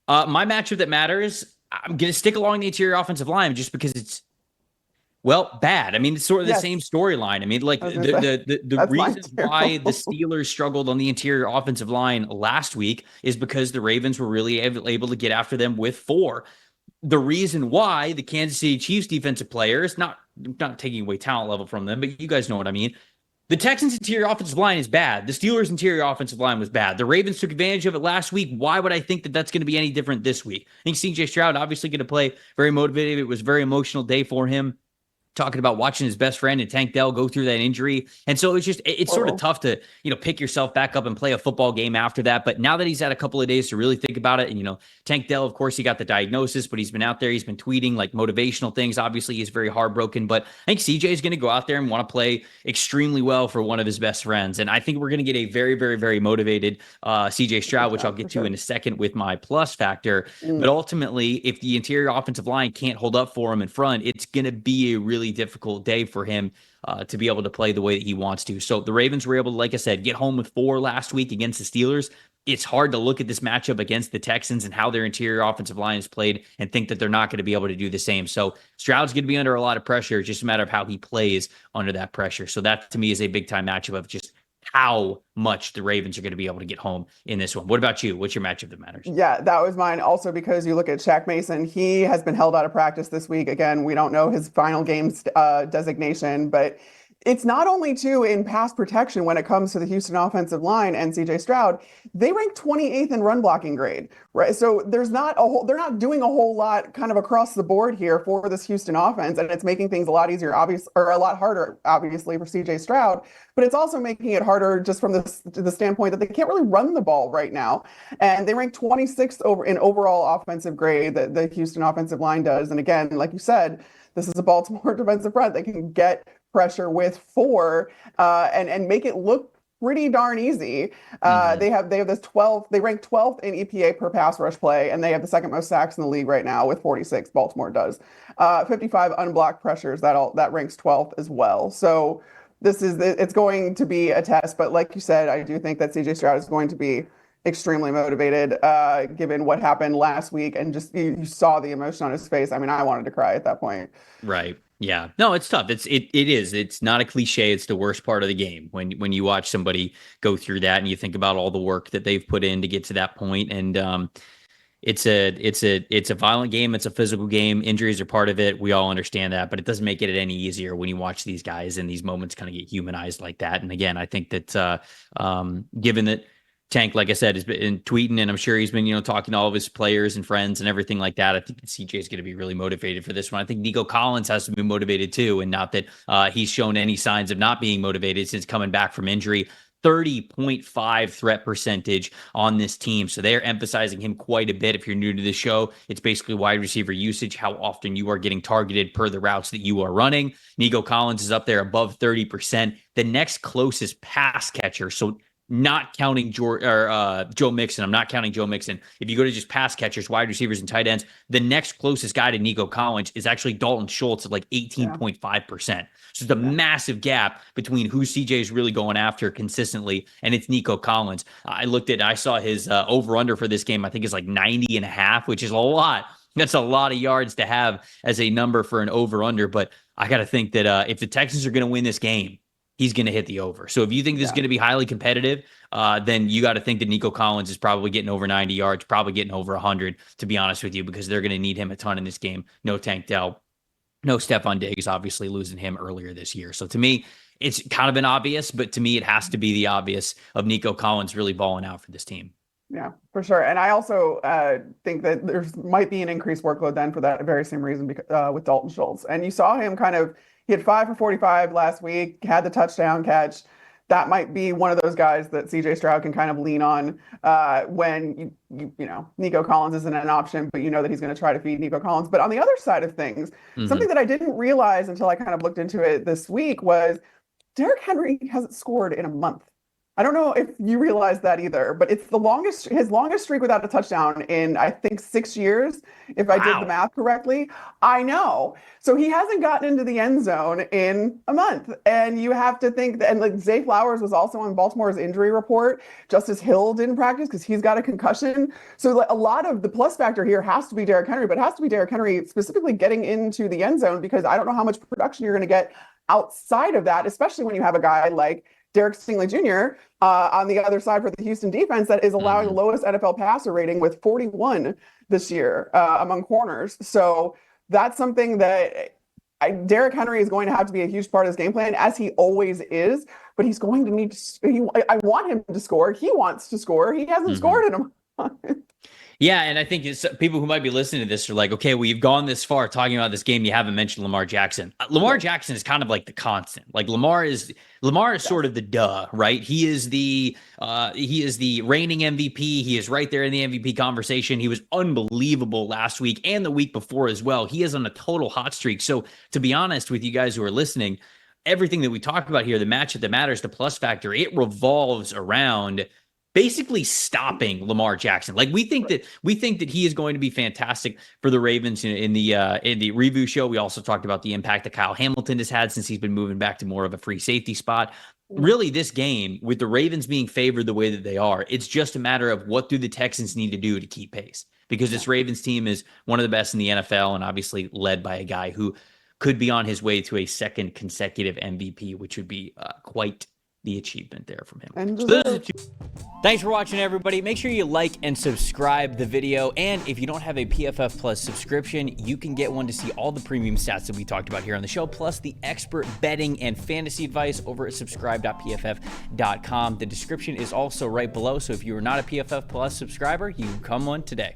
My matchup that matters, I'm going to stick along the interior offensive line just because it's, well, bad. I mean, it's sort of the same Yes, storyline. I mean, like I was gonna say the that's mine reasons why the too. Steelers struggled on the interior offensive line last week is because the Ravens were really able to get after them with four. The reason why the Kansas City Chiefs defensive players, not taking away talent level from them, but you guys know what I mean. The Texans' interior offensive line is bad. The Steelers' interior offensive line was bad. The Ravens took advantage of it last week. Why would I think that that's going to be any different this week? I think CJ Stroud obviously going to play very motivated. It was a very emotional day for him, talking about watching his best friend and Tank Dell go through that injury. And so it's sort of Total. tough to, pick yourself back up and play a football game after that. But now that he's had a couple of days to really think about it, and, Tank Dell, of course, he got the diagnosis, but he's been out there. He's been tweeting like motivational things. Obviously, he's very heartbroken, but I think CJ is going to go out there and want to play extremely well for one of his best friends. And I think we're going to get a very, very, very motivated CJ CJ Stroud, which I'll Stroud for get to in sure. a second with my plus factor. But Mm. ultimately, if the interior offensive line can't hold up for him in front, it's going to be a really difficult day for him to be able to play the way that he wants to. So the Ravens were able to, like I said, get home with four last week against the Steelers. It's hard to look at this matchup against the Texans and how their interior offensive line is played and think that they're not going to be able to do the same. So Stroud's going to be under a lot of pressure. It's just a matter of how he plays under that pressure. So that to me is a big time matchup of just how much the Ravens are going to be able to get home in this one. What about you? What's your matchup that matters? Yeah, that was mine. Also, because you look at Shaq Mason, he has been held out of practice this week. Again, we don't know his final game's designation, but it's not only too in pass protection when it comes to the Houston offensive line and CJ Stroud. They rank 28th in run blocking grade, right? So there's not a whole, they're not doing a whole lot kind of across the board here for this Houston offense, and it's making things a lot easier, obvious, or a lot harder, obviously, for CJ Stroud. But it's also making it harder just from the standpoint that they can't really run the ball right now. And they rank 26th in overall offensive grade that the Houston offensive line does. And again, like you said, this is a Baltimore defensive front. They can get pressure with four and make it look pretty darn easy. Mm-hmm. They have this 12th. They rank 12th in EPA per pass rush play, and they have the second most sacks in the league right now with 46. Baltimore does 55 unblocked pressures. That ranks 12th as well. So it's going to be a test. But like you said, I do think that CJ Stroud is going to be extremely motivated, given what happened last week, and just you saw the emotion on his face. I mean, I wanted to cry at that point. Right. Yeah. No, it's tough. It is. It's not a cliche. It's the worst part of the game when you watch somebody go through that and you think about all the work that they've put in to get to that point. And it's a violent game. It's a physical game. Injuries are part of it. We all understand that, but it doesn't make it any easier when you watch these guys and these moments kind of get humanized like that. And again, I think that given that Tank, like I said, has been tweeting, and I'm sure he's been, talking to all of his players and friends and everything like that. I think CJ is going to be really motivated for this one. I think Nico Collins has to be motivated too, and not that he's shown any signs of not being motivated since coming back from injury. 30.5 threat percentage on this team. So they're emphasizing him quite a bit. If you're new to the show, it's basically wide receiver usage, how often you are getting targeted per the routes that you are running. Nico Collins is up there above 30%. The next closest pass catcher, so not counting Joe Mixon. I'm not counting Joe Mixon. If you go to just pass catchers, wide receivers, and tight ends, the next closest guy to Nico Collins is actually Dalton Schultz at like Yeah, 18.5%. So it's a yeah. massive gap between who CJ is really going after consistently, and it's Nico Collins. I saw his over under for this game. I think it's like 90 and a half, which is a lot. That's a lot of yards to have as a number for an over under. But I got to think that if the Texans are going to win this game, he's going to hit the over. So if you think this is Yeah. going to be highly competitive, then you got to think that Nico Collins is probably getting over 90 yards, probably getting over 100, to be honest with you, because they're going to need him a ton in this game. No Tank Dell, no Stephon Diggs, obviously losing him earlier this year. So to me, it's kind of been obvious, but to me, it has to be the obvious of Nico Collins really balling out for this team. Yeah, for sure. And I also think that there might be an increased workload then for that very same reason with Dalton Schultz. And you saw him he had 5 for 45 last week, had the touchdown catch. That might be one of those guys that CJ Stroud can kind of lean on when Nico Collins isn't an option, but you know that he's going to try to feed Nico Collins. But on the other side of things, Mm-hmm. something that I didn't realize until I kind of looked into it this week was Derrick Henry hasn't scored in a month. I don't know if you realize that either, but it's his longest streak without a touchdown in, I think, 6 years, if I did the Wow. math correctly. I know. So he hasn't gotten into the end zone in a month. And you have to think that, and like Zay Flowers was also on Baltimore's injury report. Justice Hill didn't practice because he's got a concussion. So like, a lot of the plus factor here has to be Derrick Henry, but it has to be Derrick Henry specifically getting into the end zone because I don't know how much production you're going to get outside of that, especially when you have a guy like Derek Stingley Jr. On the other side for the Houston defense that is allowing the lowest NFL passer rating with 41 this year among corners. So that's something that Derrick Henry is going to have to be a huge part of his game plan, as he always is. But he's going to need to. I want him to score. He wants to score. He hasn't scored in a month. Yeah, and I think people who might be listening to this are like, okay, well, you've gone this far talking about this game. You haven't mentioned Lamar Jackson. Lamar Jackson is kind of like the constant. Like Lamar is sort of the duh, right? He is the reigning MVP. He is right there in the MVP conversation. He was unbelievable last week and the week before as well. He is on a total hot streak. So to be honest with you guys who are listening, everything that we talk about here, the matchup that matters, the plus factor, it revolves around basically stopping Lamar Jackson. Like we think that he is going to be fantastic for the Ravens in the review show. We also talked about the impact that Kyle Hamilton has had since he's been moving back to more of a free safety spot. Really, this game with the Ravens being favored the way that they are, it's just a matter of what do the Texans need to do to keep pace, because this Ravens team is one of the best in the NFL and obviously led by a guy who could be on his way to a second consecutive MVP, which would be quite the achievement there from him. And so thanks for watching, everybody. Make sure you like and subscribe the video. And if you don't have a PFF Plus subscription, you can get one to see all the premium stats that we talked about here on the show, plus the expert betting and fantasy advice over at subscribe.pff.com. The description is also right below. So if you are not a PFF Plus subscriber, you can become one today.